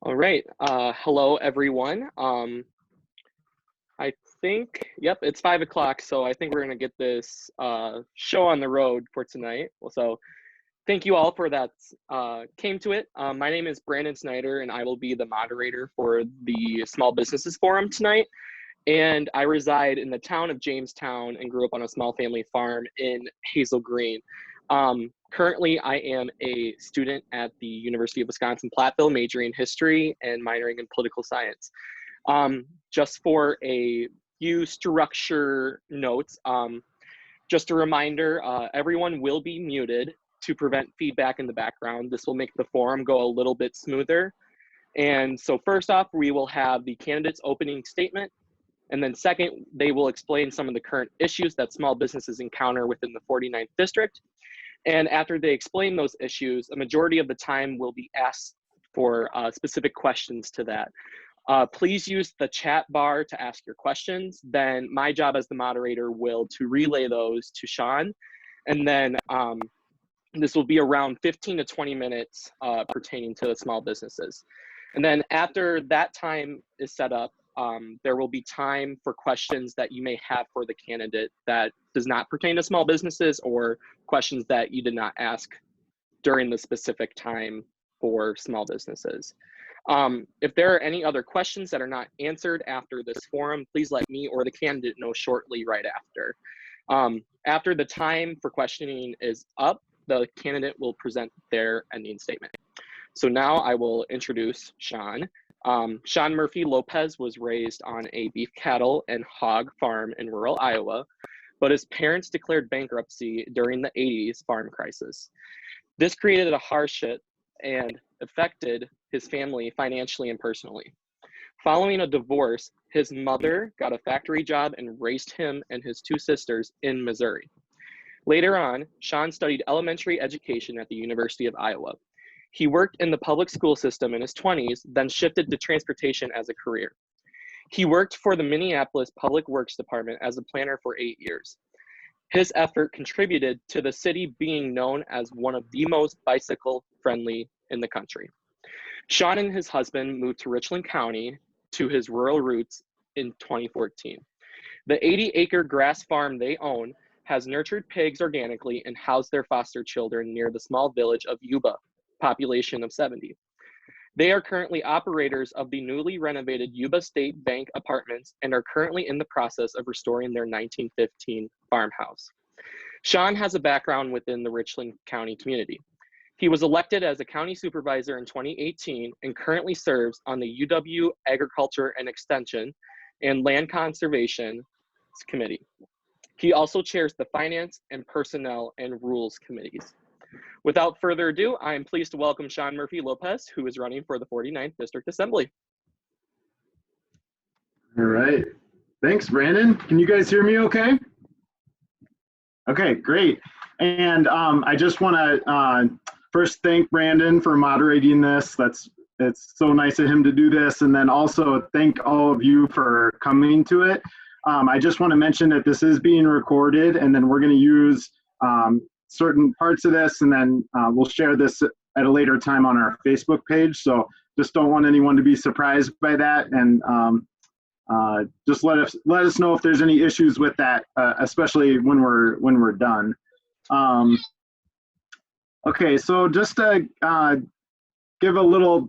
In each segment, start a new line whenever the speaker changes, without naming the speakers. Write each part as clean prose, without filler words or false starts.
All right. Hello, everyone. I think, yep, it's 5 o'clock, so I think we're going to get this show on the road for tonight. So thank you all for that came to it. My name is Brandon Snyder, and I will be the moderator for the Small Businesses Forum tonight. And I reside in the town of Jamestown and grew up on a small family farm in Hazel Green. Currently, I am a student at the University of Wisconsin-Platteville, majoring in history and minoring in political science. Just for a few structure notes, just a reminder, everyone will be muted to prevent feedback in the background. This will make the forum go a little bit smoother. And so first off, we will have the candidate's opening statement. And then second, they will explain some of the current issues that small businesses encounter within the 49th district. And after they explain those issues, a majority of the time will be asked for specific questions to that. Please use the chat bar to ask your questions. Then my job as the moderator will to relay those to Sean. And then this will be around 15 to 20 minutes pertaining to the small businesses. And then after that time is set up, there will be time for questions that you may have for the candidate that does not pertain to small businesses or questions that you did not ask during the specific time for small businesses. If there are any other questions that are not answered after this forum, please let me or the candidate know shortly right after. After the time for questioning is up, the candidate will present their ending statement. So now I will introduce Sean. Sean Murphy Lopez was raised on a beef cattle and hog farm in rural Iowa, but his parents declared bankruptcy during the 80s farm crisis. This created a hardship and affected his family financially and personally. Following a divorce, his mother got a factory job and raised him and his two sisters in Missouri. Later on, Sean studied elementary education at the University of Iowa. He worked in the public school system in his 20s, then shifted to transportation as a career. He worked for the Minneapolis Public Works Department as a planner for 8 years. His effort contributed to the city being known as one of the most bicycle-friendly in the country. Sean and his husband moved to Richland County to his rural roots in 2014. The 80-acre grass farm they own has nurtured pigs organically and housed their foster children near the small village of Yuba, population of 70. They are currently operators of the newly renovated Yuba State Bank apartments and are currently in the process of restoring their 1915 farmhouse. Sean has a background within the Richland County community. He was elected as a county supervisor in 2018 and currently serves on the UW Agriculture and Extension and Land Conservation Committee. He also chairs the Finance and Personnel and Rules Committees. Without further ado, I am pleased to welcome Sean Murphy Lopez, who is running for the 49th District Assembly.
All right. Thanks, Brandon. Can you guys hear me okay? Okay, great. And I just want to first thank Brandon for moderating this. It's so nice of him to do this. And then also thank all of you for coming to it. I just want to mention that this is being recorded, and then we're going to use certain parts of this, and then we'll share this at a later time on our Facebook page. So just don't want anyone to be surprised by that, and just let us know if there's any issues with that, especially when we're done. Okay, so just to give a little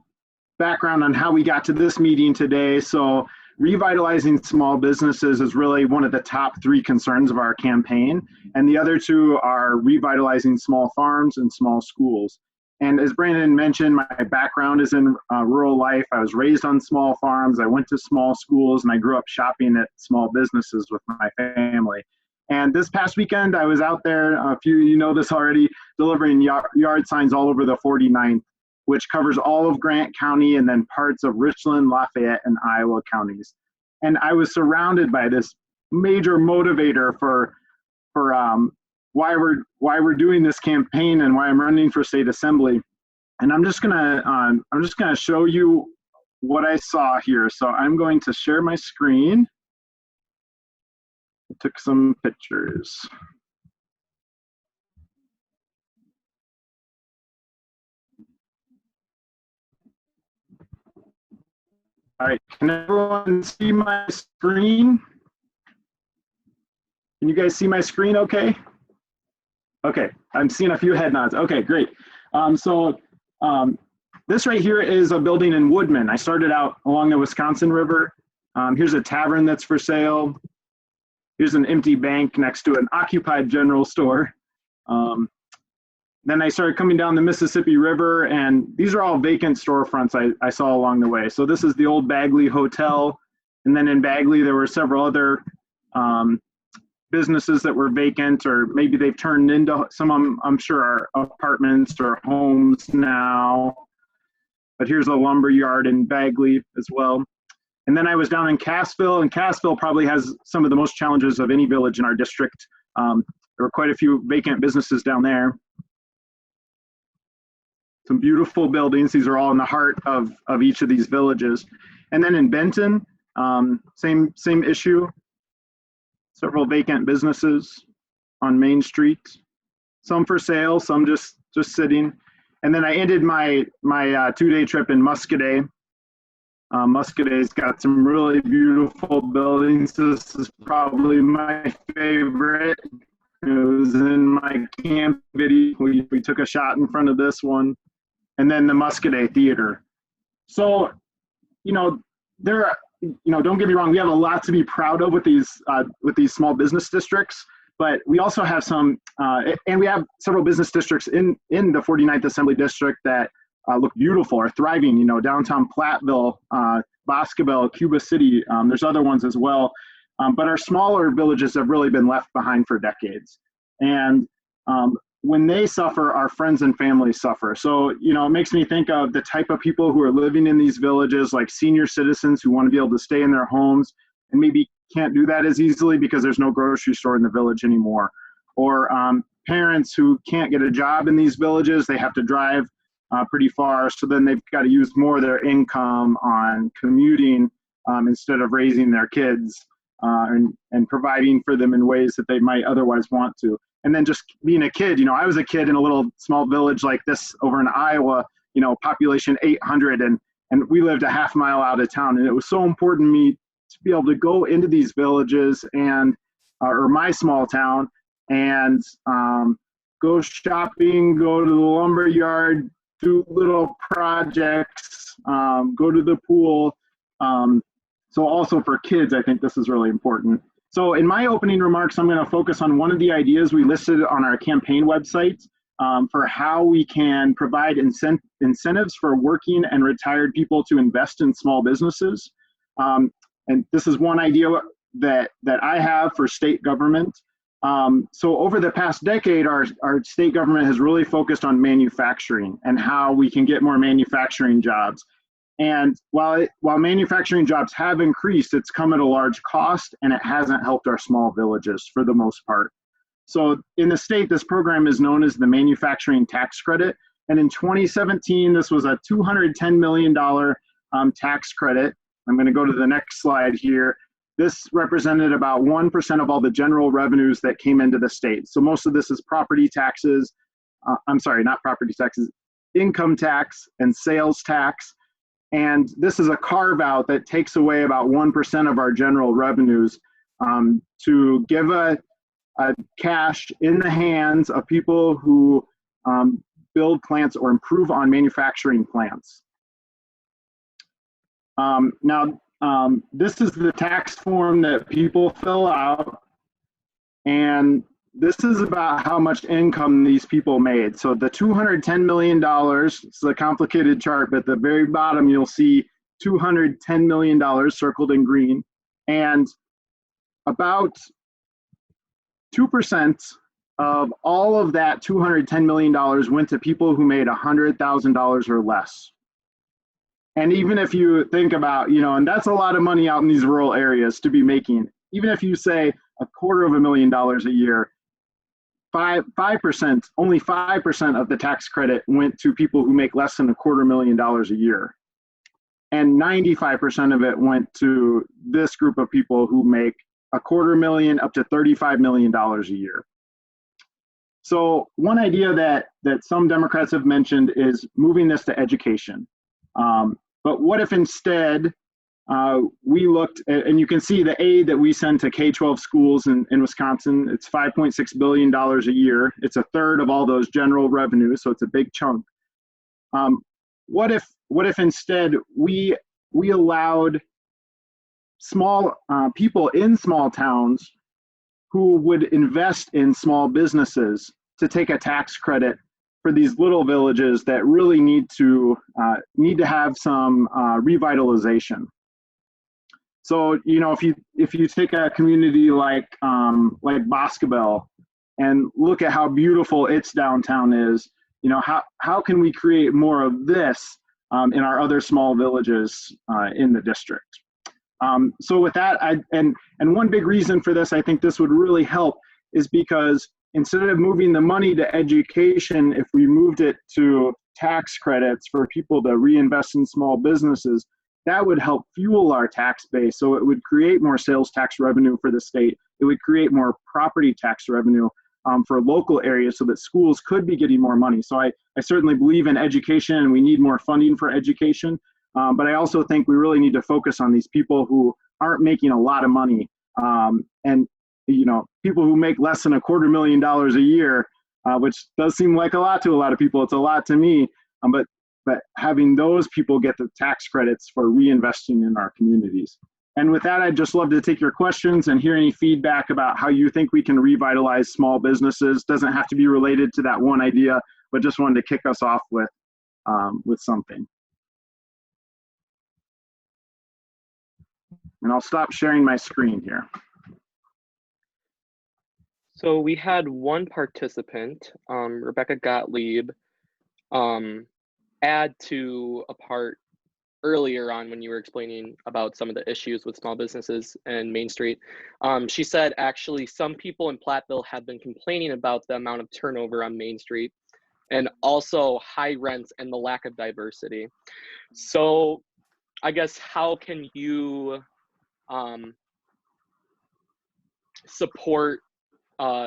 background on how we got to this meeting today. So revitalizing small businesses is really one of the top 3 concerns of our campaign, and the other 2 are revitalizing small farms and small schools. And as Brandon mentioned, my background is in rural life. I was raised on small farms, I went to small schools, and I grew up shopping at small businesses with my family. And this past weekend, I was out there, a few of you know this already, delivering yard signs all over the 49th, which covers all of Grant County and then parts of Richland, Lafayette, and Iowa counties. And I was surrounded by this major motivator for why we're doing this campaign and why I'm running for state assembly. And I'm just gonna show you what I saw here. So I'm going to share my screen. I took some pictures. All right, can everyone see my screen? Can you guys see my screen okay? Okay, I'm seeing a few head nods. Okay, great. This right here is a building in Woodman. I started out along the Wisconsin River. Here's a tavern that's for sale. Here's an empty bank next to an occupied general store. Then I started coming down the Mississippi River, and these are all vacant storefronts I saw along the way. So this is the old Bagley Hotel, and then in Bagley there were several other businesses that were vacant, or maybe they've turned into, some of them I'm sure are apartments or homes now. But here's a lumber yard in Bagley as well. And then I was down in Cassville, and Cassville probably has some of the most challenges of any village in our district. There were quite a few vacant businesses down there. Some beautiful buildings. These are all in the heart of each of these villages. And then in Benton, same issue. Several vacant businesses on Main Street. Some for sale, some just sitting. And then I ended my 2-day trip in Muscoda. Muscada's got some really beautiful buildings. This is probably my favorite. It was in my camp video. We took a shot in front of this one. And then the Muscoda Theater. So, don't get me wrong, we have a lot to be proud of with these small business districts, but we also have some, and we have several business districts in the 49th Assembly District that look beautiful, are thriving, downtown Platteville, Boscobel, Cuba City, there's other ones as well. But our smaller villages have really been left behind for decades. And when they suffer, our friends and families suffer. So, it makes me think of the type of people who are living in these villages, like senior citizens who want to be able to stay in their homes and maybe can't do that as easily because there's no grocery store in the village anymore. Or parents who can't get a job in these villages, they have to drive pretty far. So then they've got to use more of their income on commuting instead of raising their kids and providing for them in ways that they might otherwise want to. And then just being a kid, I was a kid in a little small village like this over in Iowa, population 800, and we lived a half mile out of town. And it was so important to me to be able to go into these villages or my small town and go shopping, go to the lumber yard, do little projects, go to the pool. So also for kids, I think this is really important. So in my opening remarks, I'm going to focus on one of the ideas we listed on our campaign website for how we can provide incentives for working and retired people to invest in small businesses. And this is one idea that I have for state government. So over the past decade, our state government has really focused on manufacturing and how we can get more manufacturing jobs. And while manufacturing jobs have increased, it's come at a large cost, and it hasn't helped our small villages for the most part. So in the state, this program is known as the Manufacturing Tax Credit. And in 2017, this was a $210 million tax credit. I'm going to go to the next slide here. This represented about 1% of all the general revenues that came into the state. So most of this is property taxes. Not property taxes, income tax and sales tax. And this is a carve out that takes away about 1% of our general revenues to give a cash in the hands of people who build plants or improve on manufacturing plants. This is the tax form that people fill out, and this is about how much income these people made. So the $210 million, it's a complicated chart, but at the very bottom you'll see $210 million circled in green, and about 2% of all of that $210 million went to people who made $100,000 or less. And even if you think about, and that's a lot of money out in these rural areas to be making, even if you say $250,000 a year, 5%, only 5% of the tax credit went to people who make less than $250,000 a year. And 95% of it went to this group of people who make $250,000 up to $35 million a year. So one idea that some Democrats have mentioned is moving this to education. But what if instead we looked at, and you can see the aid that we send to K-12 schools in Wisconsin. It's $5.6 billion a year. It's a third of all those general revenues, so it's a big chunk. What if instead we allowed small people in small towns who would invest in small businesses to take a tax credit for these little villages that really need to have some revitalization. So, you know, if you take a community like Boscobel and look at how beautiful its downtown is, you know, how can we create more of this in our other small villages in the district? So with that, and one big reason for this, I think this would really help, is because instead of moving the money to education, if we moved it to tax credits for people to reinvest in small businesses, that would help fuel our tax base. So it would create more sales tax revenue for the state. It would create more property tax revenue for local areas so that schools could be getting more money. So I certainly believe in education, and we need more funding for education. But I also think we really need to focus on these people who aren't making a lot of money. And, you know, people who make less than $250,000 a year, which does seem like a lot to a lot of people. It's a lot to me. But having those people get the tax credits for reinvesting in our communities. And with that, I'd just love to take your questions and hear any feedback about how you think we can revitalize small businesses. Doesn't have to be related to that one idea, but just wanted to kick us off with something. And I'll stop sharing my screen here.
So we had one participant, Rebecca Gottlieb, add to a part earlier on when you were explaining about some of the issues with small businesses and Main Street. She said actually some people in Platteville have been complaining about the amount of turnover on Main Street and also high rents and the lack of diversity. So I guess how can you support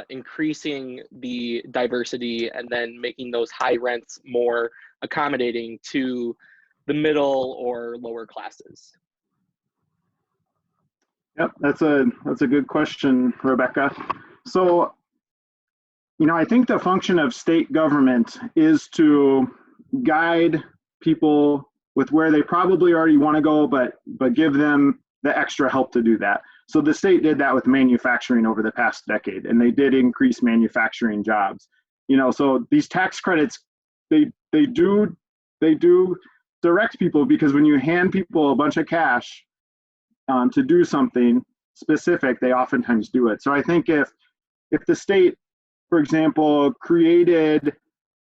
increasing the diversity and then making those high rents more accommodating to the middle or lower classes?
Yep, that's a good question, Rebecca. So, you know, I think the function of state government is to guide people with where they probably already want to go, but give them the extra help to do that. So the state did that with manufacturing over the past decade, and they did increase manufacturing jobs. You know, so these tax credits, they do direct people, because when you hand people a bunch of cash to do something specific, they oftentimes do it. So I think if the state, for example, created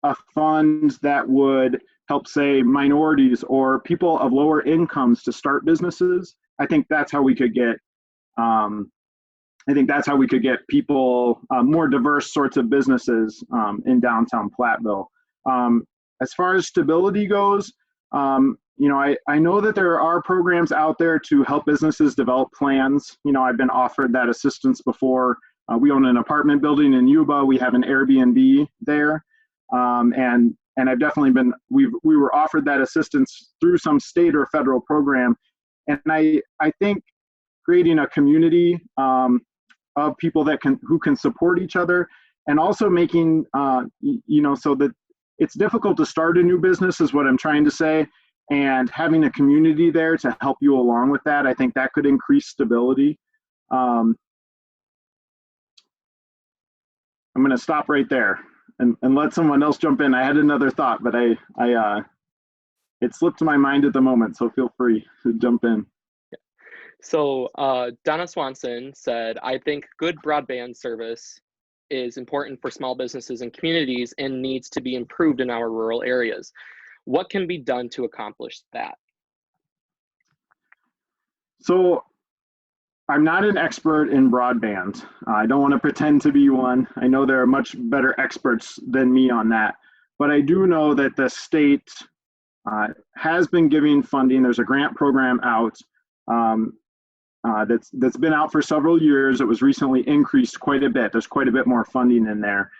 a fund that would help, say, minorities or people of lower incomes to start businesses, I think that's how we could get people, more diverse sorts of businesses in downtown Platteville. As far as stability goes, you know, I know that there are programs out there to help businesses develop plans. You know, I've been offered that assistance before. We own an apartment building in Yuba. We have an Airbnb there. And I've definitely been, we were offered that assistance through some state or federal program. And I think creating a community of people who can support each other, and also making, you know, so that it's difficult to start a new business is what I'm trying to say. And having a community there to help you along with that, I think that could increase stability. I'm going to stop right there and let someone else jump in. I had another thought, but it slipped my mind at the moment, so feel free to jump in.
So Donna Swanson said, I think good broadband service is important for small businesses and communities and needs to be improved in our rural areas. What can be done to accomplish that? So I'm not an expert in broadband. I don't want to pretend to be one. I know there are much better experts than me on that, but I do know that the state has been giving funding. There's a grant program out that's been out for several years. It was recently increased quite a bit. There's quite a bit more funding in there.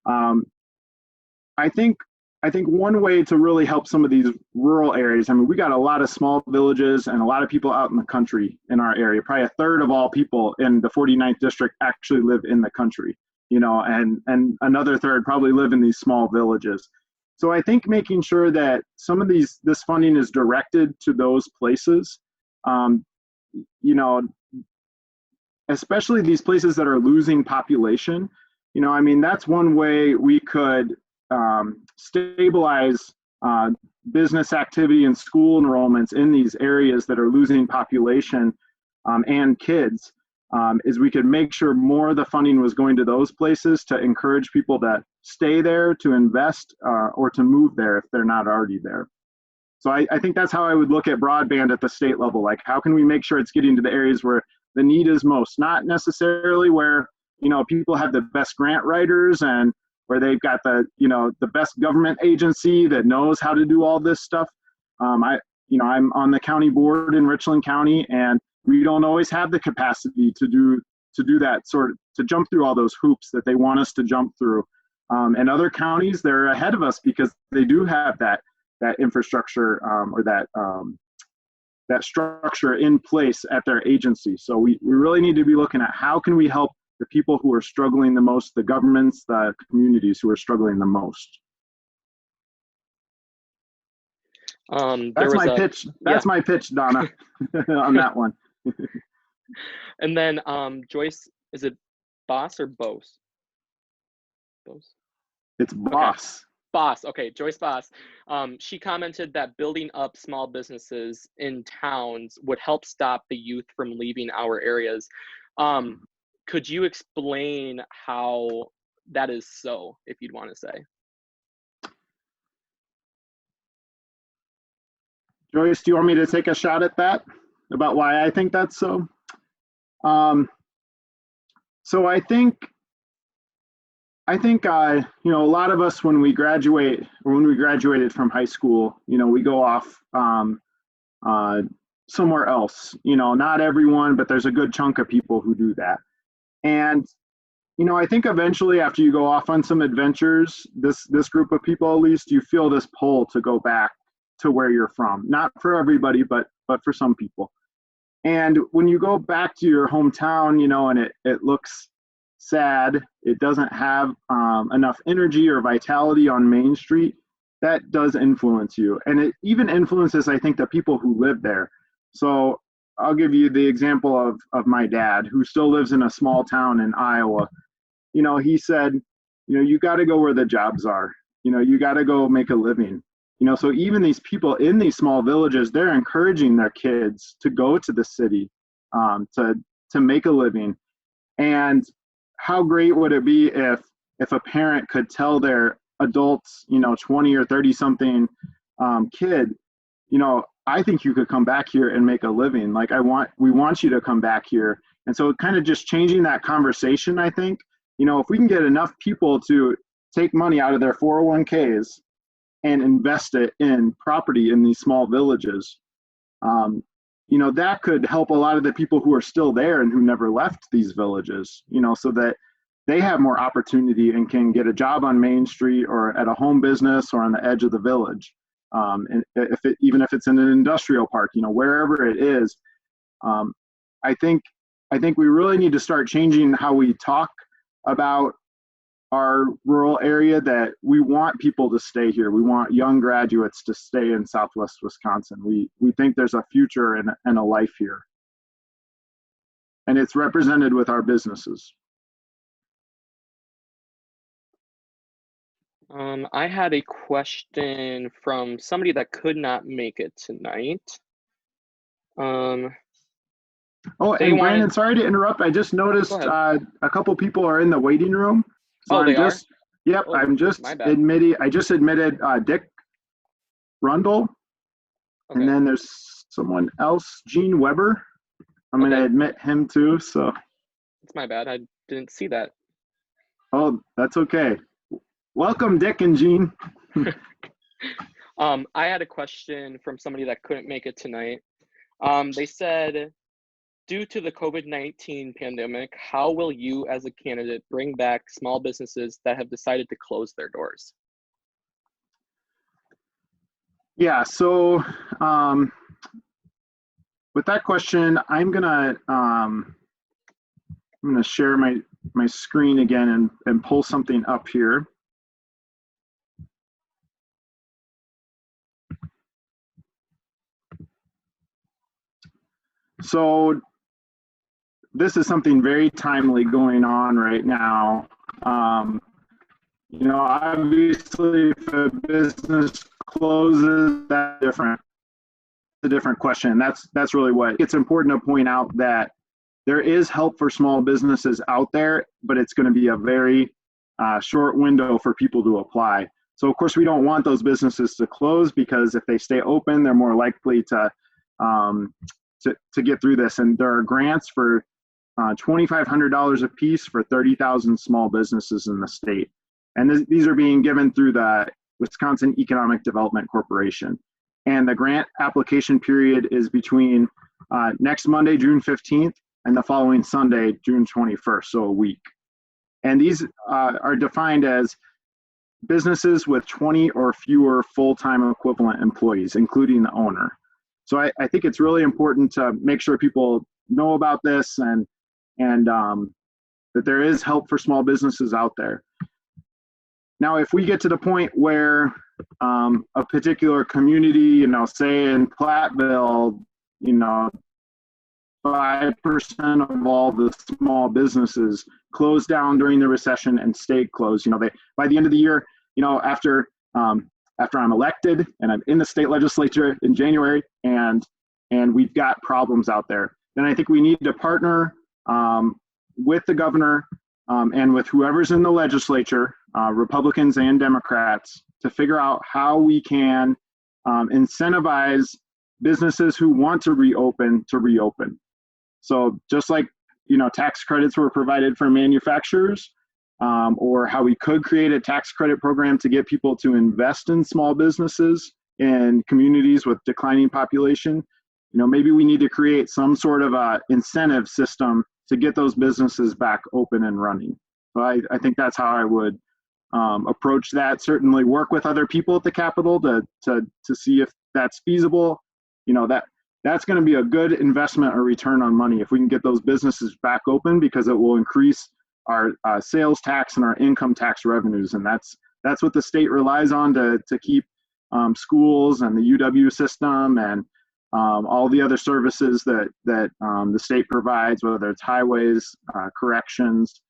I think
I think one way to really help some of these rural areas, I mean, we got a lot of small villages and a lot of people out in the country in our area. Probably a third of all people in the 49th district actually live in the country, you know, and another third probably live in these small villages. So I think making sure that some of this funding is directed to those places, you know, especially these places that are losing population. You know, I mean, that's one way we could stabilize business activity and school enrollments in these areas that are losing population and kids, is we could make sure more of the funding was going to those places to encourage people to stay there, to invest, or to move there if they're not already there. So I think that's how I would look at broadband at the state level. Like, how can we make sure it's getting to the areas where the need is most, not necessarily where, you know, people have the best grant writers and where they've got the, you know, the best government agency that knows how to do all this stuff. You know, I'm on the county board in Richland County, and we don't always have the capacity to do that sort of, to jump through all those hoops that they want us to jump through. And other counties, they're ahead of us because they do have that infrastructure, or that structure in place at their agency. So we really need to be looking at how can we help the people who are struggling the most, the governments, the communities who are struggling the most. That's my pitch. That's my pitch, Donna, on that one.
And then Joyce, is it Boss or Bose? Bose?
It's Boss.
Okay. Boss, okay, Joyce Boss. She commented that building up small businesses in towns would help stop the youth from leaving our areas. Could you explain how that is so, if you'd want to say?
Joyce, do you want me to take a shot at that, about why I think that's so? So I think you know, a lot of us, when we graduate, or when we graduated from high school, you know, we go off somewhere else. You know, not everyone, but there's a good chunk of people who do that. And you know, I think eventually, after you go off on some adventures, this group of people, at least, you feel this pull to go back to where you're from. Not for everybody, but for some people. And when you go back to your hometown, you know, and it looks sad, it doesn't have enough energy or vitality on Main Street, that does influence you. And it even influences, I think, the people who live there. So I'll give you the example of my dad, who still lives in a small town in Iowa. You know, he said, you know, you got to go where the jobs are. You know, you got to go make a living. You know, so even these people in these small villages, they're encouraging their kids to go to the city, to make a living. And how great would it be if a parent could tell their adults, you know, 20 or 30 something kid, you know, I think you could come back here and make a living. Like, we want you to come back here. And so kind of just changing that conversation, I think, you know, if we can get enough people to take money out of their 401ks and invest it in property in these small villages, you know, that could help a lot of the people who are still there and who never left these villages, you know, so that they have more opportunity and can get a job on Main Street or at a home business or on the edge of the village. And even if it's in an industrial park, you know, wherever it is, I think we really need to start changing how we talk about our rural area, that we want people to stay here. We want young graduates to stay in Southwest Wisconsin. We think there's a future and a life here. And it's represented with our businesses.
I had a question from somebody that could not make it tonight.
Oh, and Brandon, sorry to interrupt. I just noticed a couple people are in the waiting room. So
they are?
Yep,
Oh,
I just admitted Dick Rundle. Okay. And then there's someone else, Gene Weber. I'm going to admit him too, so.
It's my bad, I didn't see that.
Oh, that's okay. Welcome, Dick and Gene.
I had a question from somebody that couldn't make it tonight. They said, due to the COVID-19 pandemic, how will you as a candidate bring back small businesses that have decided to close their doors?
Yeah, so with that question, I'm gonna share my screen again and pull something up here. So this is something very timely going on right now. Obviously, if a business closes, that's different. A different question. That's really what it's important to point out, that there is help for small businesses out there, but it's going to be a very short window for people to apply. So of course we don't want those businesses to close, because if they stay open, they're more likely to get through this. And there are grants for $2,500 a piece for 30,000 small businesses in the state. And these are being given through the Wisconsin Economic Development Corporation. And the grant application period is between next Monday, June 15th, and the following Sunday, June 21st, so a week. And these are defined as businesses with 20 or fewer full-time equivalent employees, including the owner. So I think it's really important to make sure people know about this, and that there is help for small businesses out there. Now, if we get to the point where a particular community, say in Platteville, 5% of all the small businesses closed down during the recession and stayed closed. By the end of the year, after I'm elected and I'm in the state legislature in January, and we've got problems out there, then I think we need to partner with the governor and with whoever's in the legislature, Republicans and Democrats, to figure out how we can incentivize businesses who want to reopen. So just like, tax credits were provided for manufacturers, or how we could create a tax credit program to get people to invest in small businesses in communities with declining population, maybe we need to create some sort of a incentive system to get those businesses back open and running. So I think that's how I would approach that. Certainly work with other people at the Capitol to see if that's feasible. That's going to be a good investment or return on money if we can get those businesses back open, because it will increase our sales tax and our income tax revenues. And that's what the state relies on to keep schools and the UW system and all the other services that the state provides, whether it's highways, corrections,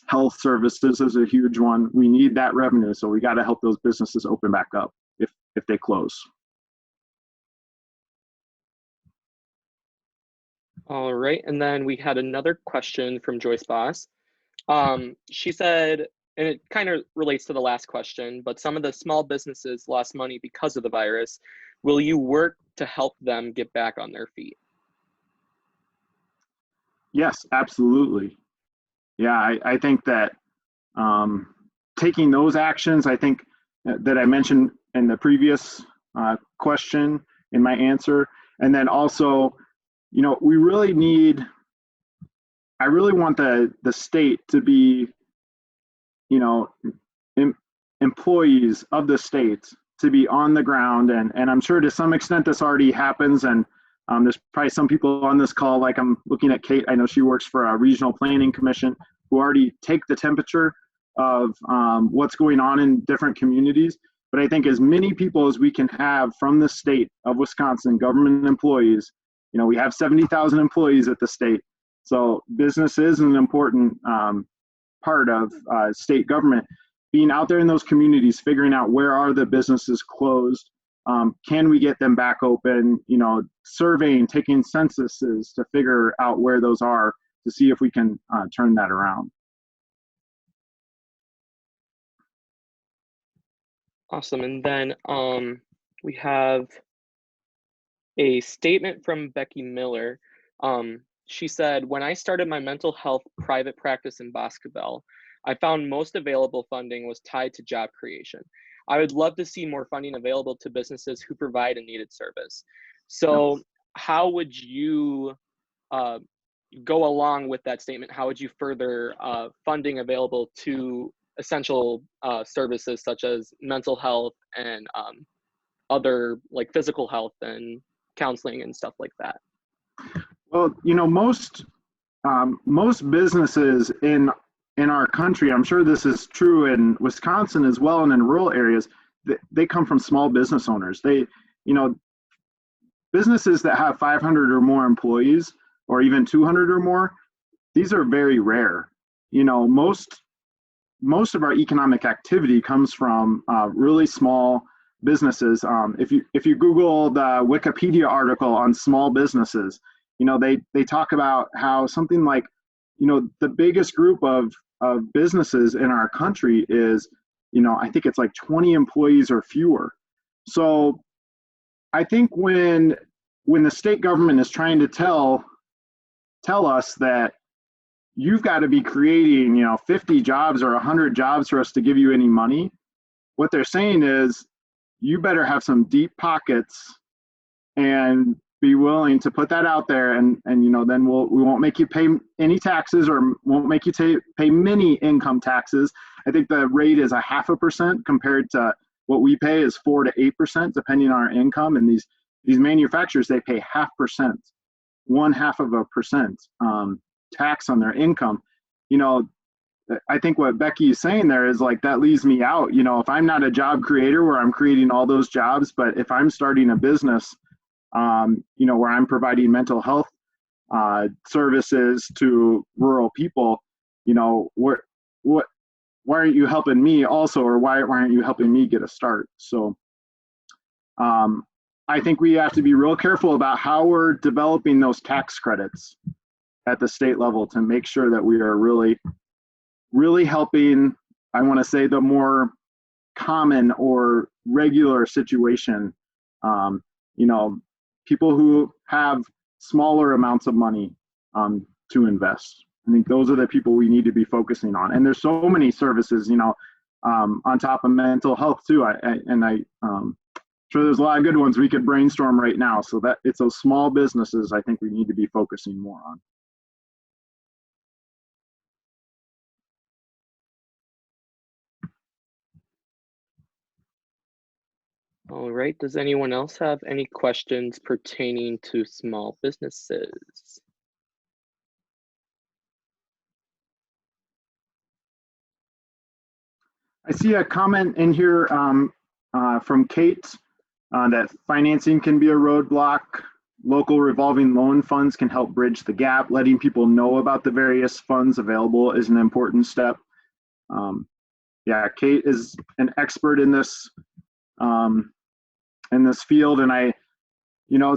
health services is a huge one. We need that revenue, so we got to help those businesses open back up if they close.
All right, and then we had another question from Joyce Boss. She said, and it kind of relates to the last question, but some of the small businesses lost money because of the virus. Will you work to help them get back on their feet?
Yes, absolutely. Yeah, I think that taking those actions, I think that I mentioned in the previous question in my answer, and then also, we really need, I really want the state to be, employees of the state to be on the ground. And I'm sure to some extent this already happens. And there's probably some people on this call, like I'm looking at Kate, I know she works for a regional planning commission, who already take the temperature of what's going on in different communities. But I think as many people as we can have from the state of Wisconsin, government employees, we have 70,000 employees at the state. So business is an important part of state government. Being out there in those communities, figuring out where are the businesses closed, can we get them back open, surveying, taking censuses to figure out where those are to see if we can turn that around.
Awesome. And then we have a statement from Becky Miller. She said, when I started my mental health private practice in Boscobel, I found most available funding was tied to job creation. I would love to see more funding available to businesses who provide a needed service. So how would you go along with that statement? How would you further funding available to essential services such as mental health and other like physical health and counseling and stuff like that?
Well, most businesses in our country, I'm sure this is true in Wisconsin as well, and in rural areas, they come from small business owners. Businesses that have 500 or more employees, or even 200 or more, these are very rare. Most of our economic activity comes from really small businesses. If you Google the Wikipedia article on small businesses, they talk about how something like, the biggest group of businesses in our country is, I think it's like 20 employees or fewer. So I think when the state government is trying to tell us that you've got to be creating 50 jobs or 100 jobs for us to give you any money, what they're saying is you better have some deep pockets and be willing to put that out there, and then we won't make you pay any taxes, or won't make you pay many income taxes. I think the rate is 0.5% compared to what we pay is 4 to 8%, depending on our income. And these manufacturers, they pay 0.5%, 0.5% tax on their income. I think what Becky is saying there is like, that leaves me out. If I'm not a job creator where I'm creating all those jobs, but if I'm starting a business, where I'm providing mental health services to rural people, why aren't you helping me also, or why aren't you helping me get a start? So I think we have to be real careful about how we're developing those tax credits at the state level to make sure that we are really, really helping, I want to say, the more common or regular situation, people who have smaller amounts of money to invest. I think those are the people we need to be focusing on. And there's so many services, on top of mental health too. I'm sure there's a lot of good ones we could brainstorm right now. So that it's those small businesses I think we need to be focusing more on.
All right, does anyone else have any questions pertaining to small businesses?
I see a comment in here from Kate that financing can be a roadblock. Local revolving loan funds can help bridge the gap. Letting people know about the various funds available is an important step. Yeah, Kate is an expert in this field, and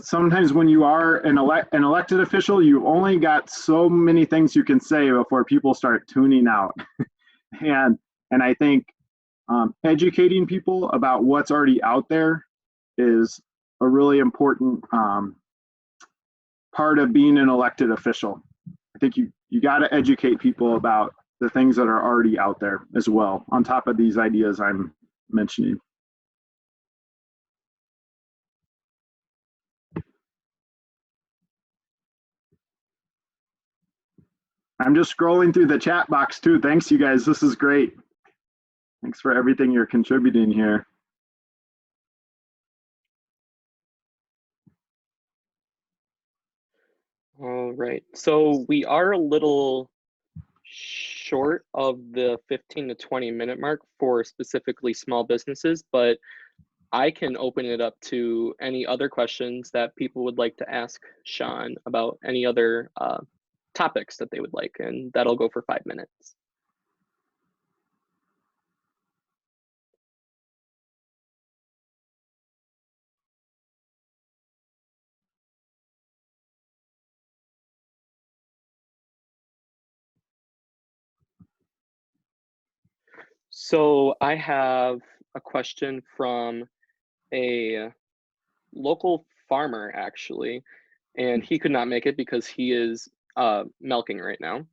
sometimes when you are an elected official, you only got so many things you can say before people start tuning out. and I think educating people about what's already out there is a really important part of being an elected official. I think you got to educate people about the things that are already out there as well, on top of these ideas I'm mentioning. I'm just scrolling through the chat box too. Thanks, you guys. This is great. Thanks for everything you're contributing here.
All right, so we are a little short of the 15 to 20 minute mark for specifically small businesses, but I can open it up to any other questions that people would like to ask Sean about any other topics that they would like, and that'll go for 5 minutes. So I have a question from a local farmer, actually, and he could not make it because he is milking right now.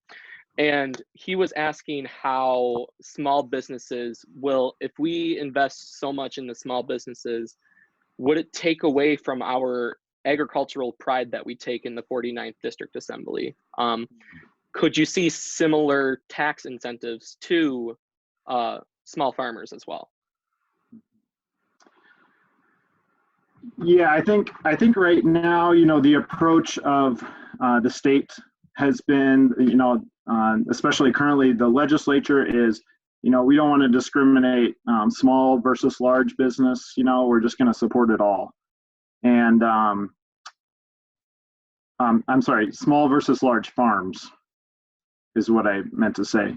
And he was asking how small businesses will, if we invest so much in the small businesses, would it take away from our agricultural pride that we take in the 49th District Assembly? Could you see similar tax incentives to small farmers as well?
Yeah, I think right now, the approach of the state has been, especially currently, the legislature is, we don't want to discriminate small versus large business. We're just going to support it all. And I'm sorry, small versus large farms is what I meant to say.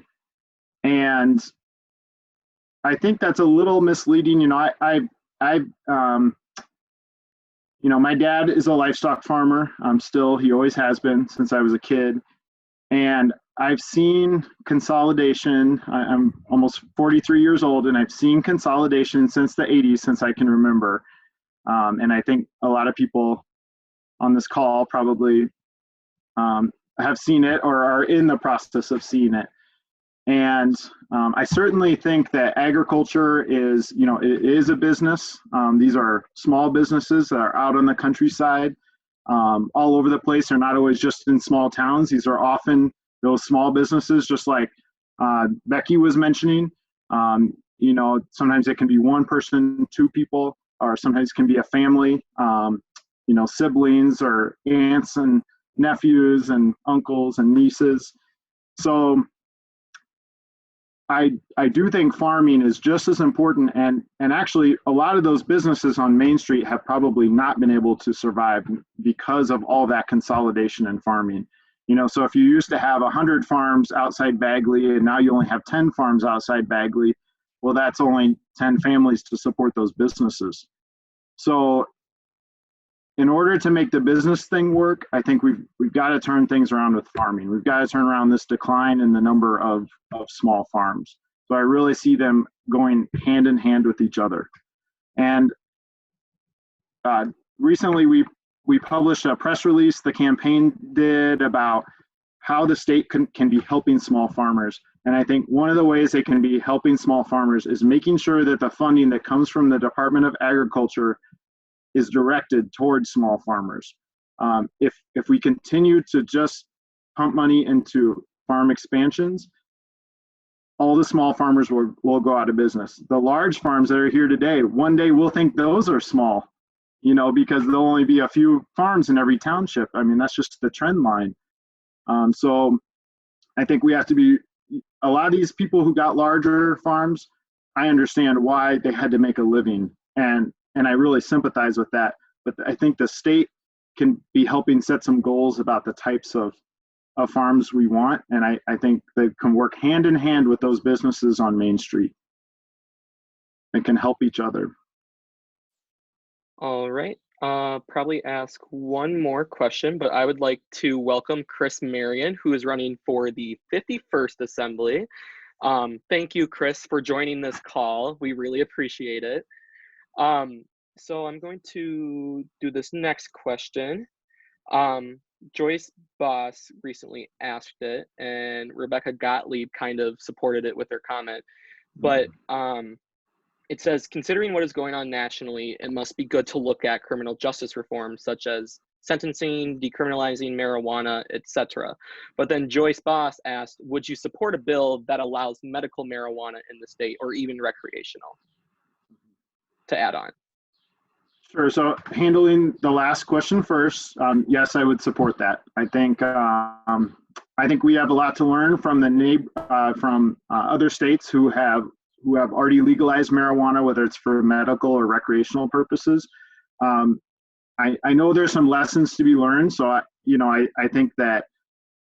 And I think that's a little misleading. I my dad is a livestock farmer. He always has been since I was a kid. And I've seen consolidation. I'm almost 43 years old, and I've seen consolidation since the 80s, since I can remember. And I think a lot of people on this call probably have seen it or are in the process of seeing it. And I certainly think that agriculture is, it is a business. These are small businesses that are out on the countryside, all over the place. They're not always just in small towns. These are often those small businesses, just like Becky was mentioning. Sometimes it can be one person, two people, or sometimes it can be a family, siblings or aunts and nephews and uncles and nieces. So I do think farming is just as important, and actually a lot of those businesses on Main Street have probably not been able to survive because of all that consolidation in farming. So if you used to have 100 farms outside Bagley and now you only have 10 farms outside Bagley, well, that's only 10 families to support those businesses. So in order to make the business thing work, I think we've got to turn things around with farming. We've got to turn around this decline in the number of small farms. So I really see them going hand in hand with each other. And recently we published a press release, the campaign did, about how the state can be helping small farmers. And I think one of the ways they can be helping small farmers is making sure that the funding that comes from the Department of Agriculture is directed towards small farmers. If we continue to just pump money into farm expansions, all the small farmers will go out of business. The large farms that are here today, one day we'll think those are small, because there'll only be a few farms in every township. I mean, that's just the trend line. So I think we have to be, a lot of these people who got larger farms, I understand why they had to make a living. And I really sympathize with that. But I think the state can be helping set some goals about the types of farms we want. And I think they can work hand in hand with those businesses on Main Street and can help each other.
All right. Probably ask one more question, but I would like to welcome Chris Marion, who is running for the 51st Assembly. Thank you, Chris, for joining this call. We really appreciate it. So I'm going to do this next question. Joyce Boss recently asked it, and Rebecca Gottlieb kind of supported it with her comment. But it says, considering what is going on nationally, it must be good to look at criminal justice reform, such as sentencing, decriminalizing marijuana, etc. But then Joyce Boss asked, would you support a bill that allows medical marijuana in the state, or even recreational? To add on.
Sure. So handling the last question first, yes, I would support that. I think we have a lot to learn from other states who have already legalized marijuana, whether it's for medical or recreational purposes. I know there's some lessons to be learned. So I think that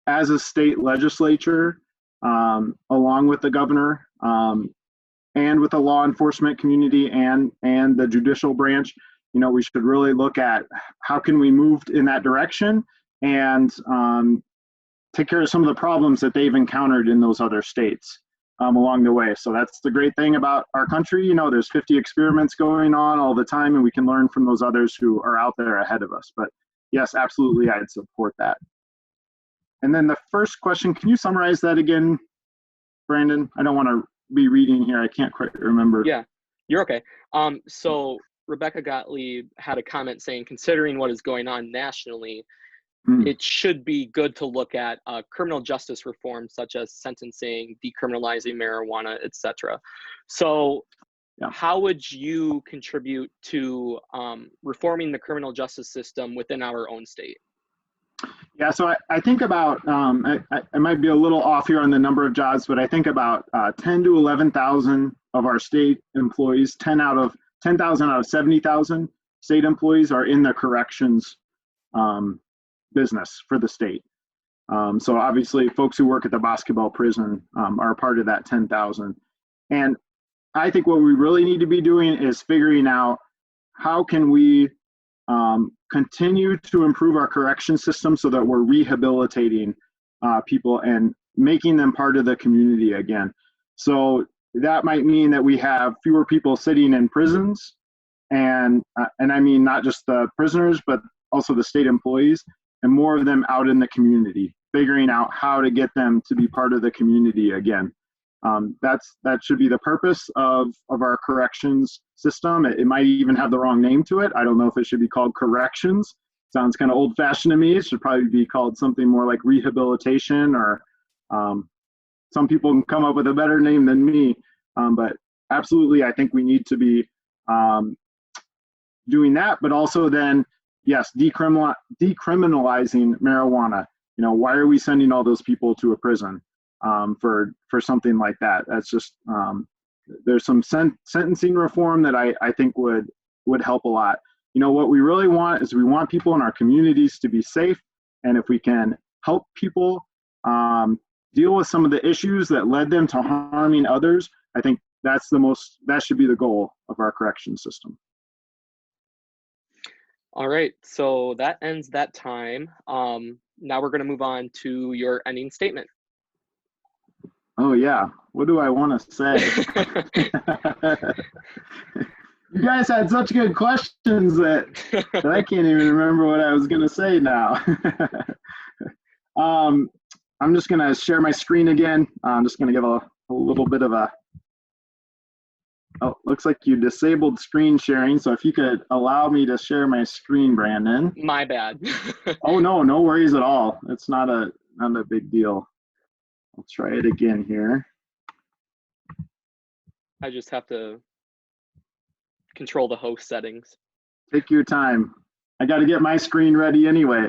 as a state legislature, along with the governor, and with the law enforcement community and the judicial branch, we should really look at how can we move in that direction and take care of some of the problems that they've encountered in those other states along the way. So that's the great thing about our country. There's 50 experiments going on all the time, and we can learn from those others who are out there ahead of us. But yes, absolutely, I'd support that. And then the first question, can you summarize that again, Brandon? I don't want to be reading here. I can't quite remember.
Yeah, you're okay. So Rebecca Gottlieb had a comment saying, considering what is going on nationally, it should be good to look at criminal justice reform, such as sentencing, decriminalizing marijuana, etc. So
Yeah.
how would you contribute to reforming the criminal justice system within our own state?
Yeah, so I think about, I might be a little off here on the number of jobs, but I think about 10 to 11,000 of our state employees, 10,000 out of 70,000 state employees are in the corrections business for the state. So obviously folks who work at the Boscobel prison are a part of that 10,000. And I think what we really need to be doing is figuring out how can we continue to improve our correction system so that we're rehabilitating people and making them part of the community again. So that might mean that we have fewer people sitting in prisons, and I mean not just the prisoners, but also the state employees, and more of them out in the community, figuring out how to get them to be part of the community again. That should be the purpose of our corrections system. It might even have the wrong name to it. I don't know if it should be called corrections. Sounds kind of old-fashioned to me. It should probably be called something more like rehabilitation, or some people can come up with a better name than me. But absolutely, I think we need to be doing that, but also then, yes, decriminalizing marijuana. You know, why are we sending all those people to a prison for something like that? That's just, there's some sentencing reform that I think would help a lot. You know, what we really want is we want people in our communities to be safe, and if we can help people deal with some of the issues that led them to harming others, I think that should be the goal of our correction system.
All right, so that ends that time. Now we're going to move on to your ending statement.
Oh yeah, what do I want to say? You guys had such good questions that I can't even remember what I was going to say now. I'm just going to share my screen again. I'm just going to give a little bit of a, oh, looks like you disabled screen sharing. So if you could allow me to share my screen, Brandon.
My bad.
Oh, no worries at all. It's not a big deal. I'll try it again here.
I just have to control the host settings.
Take your time. I got to get my screen ready anyway.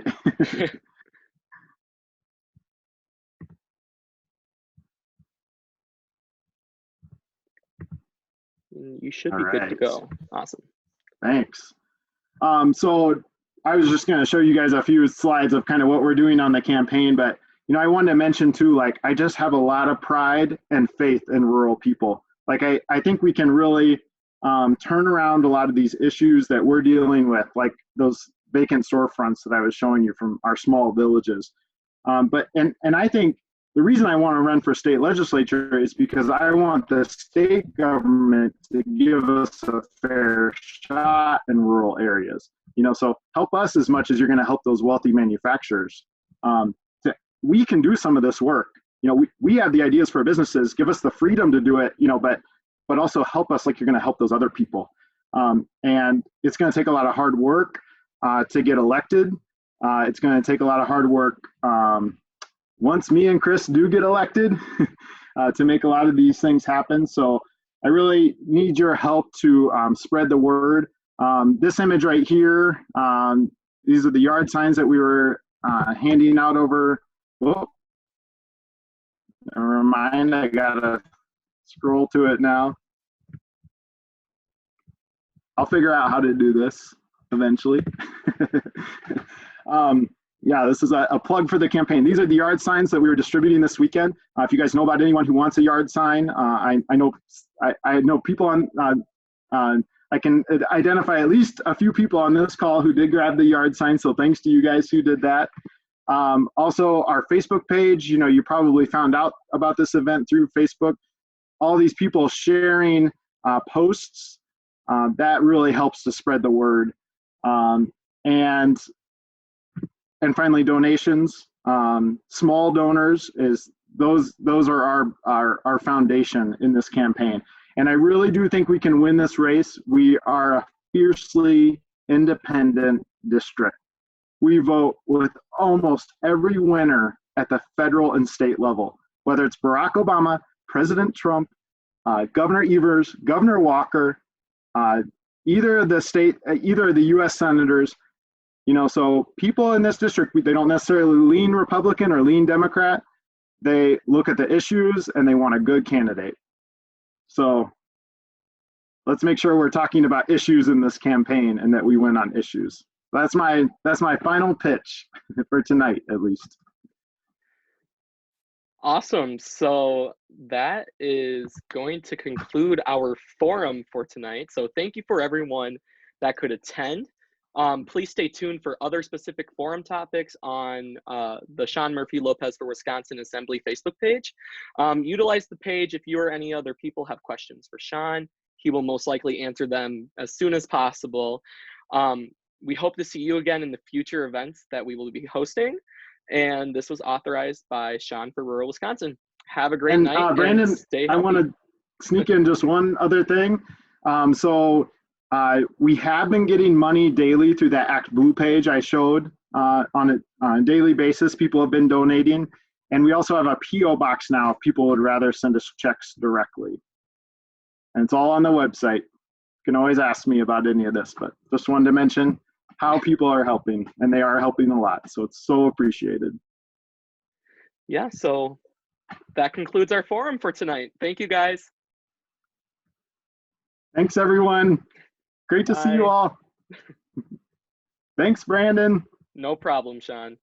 You should be good to go. Awesome.
Thanks. So I was just going to show you guys a few slides of kind of what we're doing on the campaign, but you know, I wanted to mention too, like, I just have a lot of pride and faith in rural people. Like, I think we can really turn around a lot of these issues that we're dealing with, like those vacant storefronts that I was showing you from our small villages. But I think the reason I want to run for state legislature is because I want the state government to give us a fair shot in rural areas. You know, so help us as much as you're going to help those wealthy manufacturers. We can do some of this work. You know, we have the ideas for businesses, give us the freedom to do it, you know, but also help us like you're going to help those other people. And it's going to take a lot of hard work to get elected. It's going to take a lot of hard work once me and Chris do get elected to make a lot of these things happen. So I really need your help to spread the word. This image right here, these are the yard signs that we were handing out over. Whoa. Never mind, I gotta scroll to it now. I'll figure out how to do this eventually. Yeah, this is a plug for the campaign. These are the yard signs that we were distributing this weekend. If you guys know about anyone who wants a yard sign, I know people on, I can identify at least a few people on this call who did grab the yard sign, so thanks to you guys who did that. Also, our Facebook page, you know, you probably found out about this event through Facebook. All these people sharing posts, that really helps to spread the word. And finally, donations. Small donors those are our foundation in this campaign. And I really do think we can win this race. We are a fiercely independent district. We vote with almost every winner at the federal and state level, whether it's Barack Obama, President Trump, Governor Evers, Governor Walker, either of the U.S. senators. So people in this district, they don't necessarily lean Republican or lean Democrat. They look at the issues and they want a good candidate. So let's make sure we're talking about issues in this campaign and that we win on issues. That's my final pitch for tonight, at least.
Awesome. So that is going to conclude our forum for tonight. So thank you for everyone that could attend. Please stay tuned for other specific forum topics on the Sean Murphy Lopez for Wisconsin Assembly Facebook page. Utilize the page if you or any other people have questions for Sean. He will most likely answer them as soon as possible. We hope to see you again in the future events that we will be hosting. And this was authorized by Sean for rural Wisconsin. Have a great night.
Brandon,
and stay
I want to sneak in just one other thing. We have been getting money daily through that Act Blue page I showed on a daily basis. People have been donating. And we also have a P.O. box now if people would rather send us checks directly. And it's all on the website. You can always ask me about any of this, but just wanted to mention how people are helping, and they are helping a lot. So it's so appreciated.
Yeah, so that concludes our forum for tonight. Thank you, guys.
Thanks, everyone. Great to see you all. Thanks, Brandon.
No problem, Sean.